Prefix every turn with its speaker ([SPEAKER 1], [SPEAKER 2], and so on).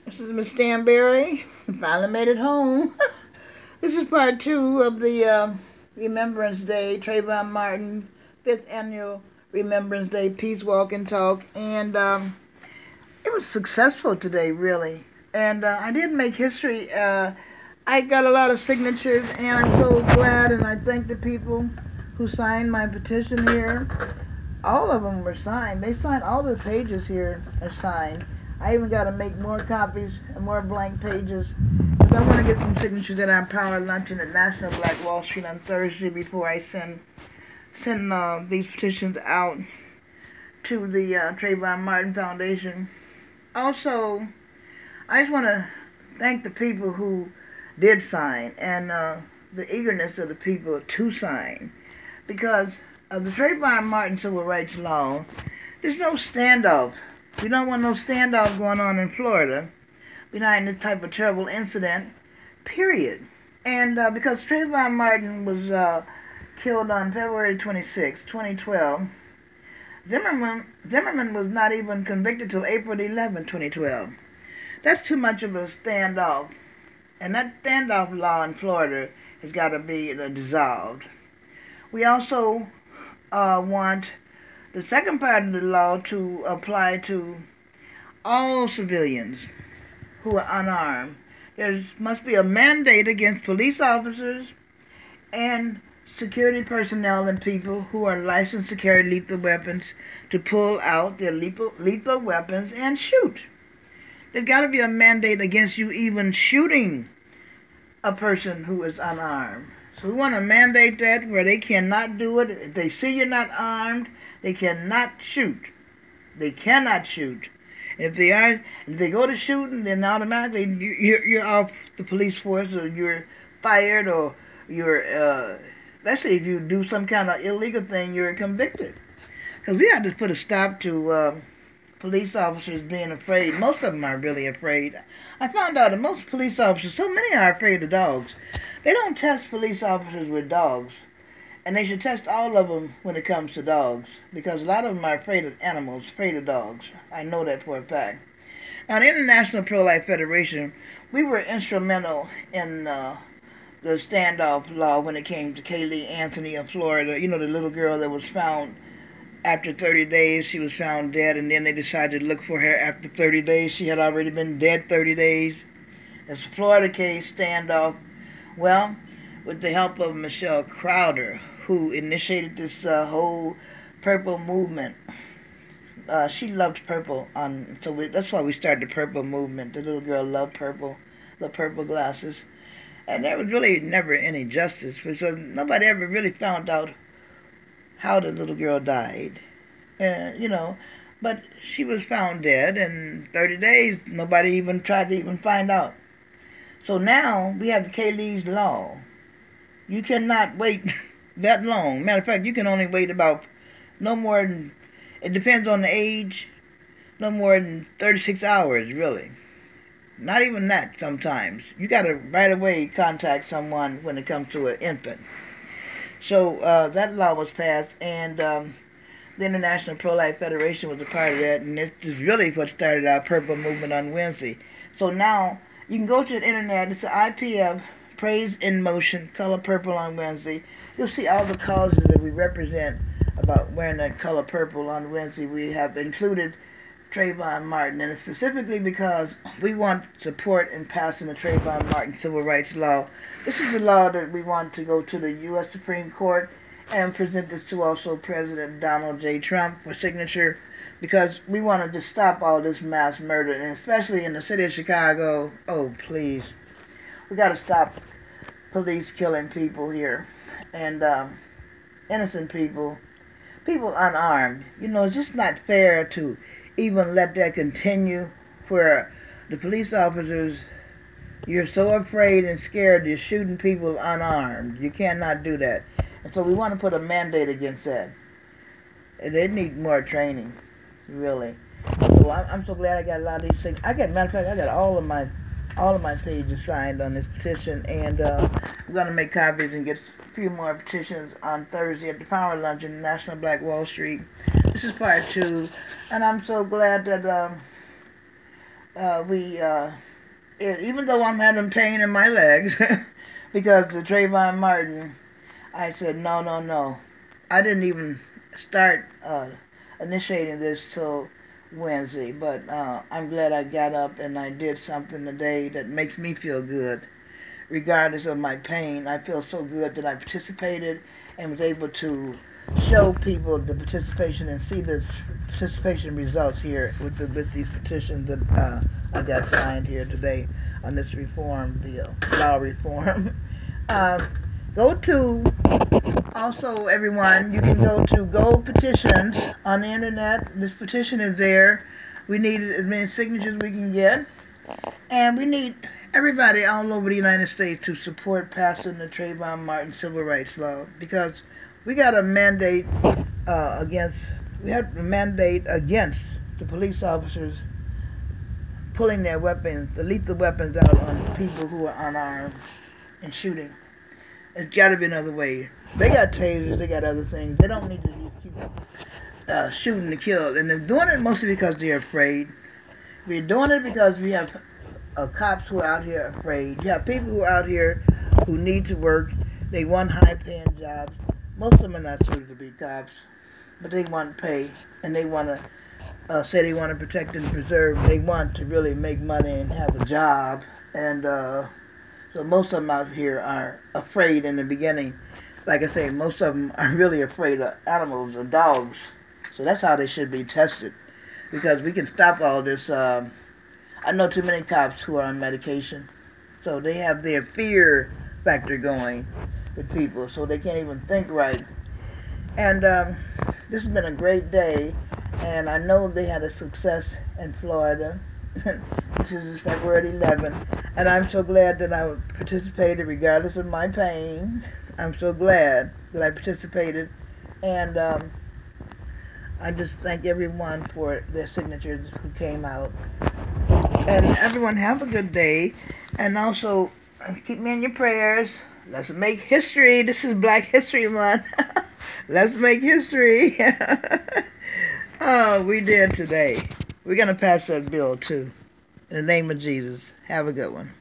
[SPEAKER 1] This is Means-Standberry. Finally made it home. This is part two of the Remembrance Day, Trayvon Martin, 5th Annual Remembrance Day Peace Walk and Talk. And it was successful today, really. And I did make history. I got a lot of signatures, and I'm so glad, and I thank the people who signed my petition here. All of them were signed. They signed all the pages here are signed. I even got to make more copies and more blank pages because I want to get some signatures at our power luncheon at National Black Wall Street on Thursday before I send these petitions out to the Trayvon Martin Foundation. Also, I just want to thank the people who did sign and the eagerness of the people to sign, because of the Trayvon Martin Civil Rights Law, there's no standoff. We don't want no standoff going on in Florida behind this type of terrible incident, period. And because Trayvon Martin was killed on February 26, 2012, Zimmerman was not even convicted till April 11, 2012. That's too much of a standoff. And that standoff law in Florida has got to be dissolved. We also want the second part of the law to apply to all civilians who are unarmed. There must be a mandate against police officers and security personnel and people who are licensed to carry lethal weapons to pull out their lethal weapons and shoot. There's got to be a mandate against you even shooting a person who is unarmed. So we want to mandate that where they cannot do it. If they see you're not armed, they cannot shoot. They cannot shoot. If they go to shooting, then automatically you're off the police force, or you're fired, or you're, especially if you do some kind of illegal thing, you're convicted. Because we have to put a stop to police officers being afraid. Most of them are really afraid. I found out that most police officers, so many are afraid of dogs. They don't test police officers with dogs. And they should test all of them when it comes to dogs, because a lot of them are afraid of animals, afraid of dogs. I know that for a fact. Now, the International Pro-Life Federation, we were instrumental in the standoff law when it came to Kaylee Anthony of Florida. You know, the little girl that was found after 30 days. She was found dead, and then they decided to look for her after 30 days. She had already been dead 30 days. It's a Florida case, standoff. Well, with the help of Michelle Crowder, who initiated this whole purple movement. She loved purple, that's why we started the purple movement. The little girl loved purple glasses. And there was really never any justice, because nobody ever really found out how the little girl died. But she was found dead, and 30 days, nobody even tried to even find out. So now we have the Kaylee's Law. You cannot wait that long. Matter of fact, you can only wait about no more than, it depends on the age, no more than 36 hours, really. Not even that sometimes. You got to right away contact someone when it comes to an infant. So that law was passed, and the International Pro-Life Federation was a part of that, and this is really what started our purple movement on Wednesday. So now you can go to the internet. It's the IPF Praise in Motion, color purple on Wednesday. You'll see all the causes that we represent about wearing that color purple on Wednesday. We have included Trayvon Martin, and it's specifically because we want support in passing the Trayvon Martin Civil Rights Law. This is the law that we want to go to the U.S. Supreme Court and present this to also President Donald J. Trump for signature, because we want to just stop all this mass murder, and especially in the city of Chicago. Oh, please. We got to stop police killing people here, and innocent people unarmed. It's just not fair to even let that continue, where the police officers, you're so afraid and scared you're shooting people unarmed. You cannot do that. And so we want to put a mandate against that. And they need more training, really. So I'm so glad I got a lot of these things. Matter of fact, I got all of my pages signed on this petition, and I'm going to make copies and get a few more petitions on Thursday at the Power Luncheon in National Black Wall Street. This is part two, and I'm so glad that Even though I'm having pain in my legs because of Trayvon Martin, I said, no, no, no. I didn't even start initiating this till Wednesday, but I'm glad I got up and I did something today that makes me feel good. Regardless of my pain, I feel so good that I participated and was able to show people the participation and see the participation results here with these petitions that I got signed here today on this reform bill, law reform. Go to, also everyone, you can go to Go Petitions on the internet. This petition is there. We need as many signatures we can get. And we need everybody all over the United States to support passing the Trayvon Martin civil rights law, because we got a mandate against the police officers pulling their weapons, the lethal weapons out on people who are unarmed and shooting. It's got to be another way. They got tasers, they got other things. They don't need to keep shooting to kill. And they're doing it mostly because they're afraid. We're doing it because we have cops who are out here afraid. You have people who are out here who need to work. They want high-paying jobs. Most of them are not suited to be cops, but they want pay, and they want to say they want to protect and preserve. They want to really make money and have a job. And so most of them out here are afraid in the beginning. Like I say, most of them are really afraid of animals or dogs. So that's how they should be tested, because we can stop all this. I know too many cops who are on medication, so they have their fear factor going with people, so they can't even think right. And this has been a great day, and I know they had a success in Florida. This is February 11th, and I'm so glad that I participated regardless of my pain. I'm so glad that I participated, and I just thank everyone for their signatures who came out. And everyone have a good day, and also keep me in your prayers. Let's make history. This is Black History Month. Let's make history. Oh, we did today. We're going to pass that bill too. In the name of Jesus. Have a good one.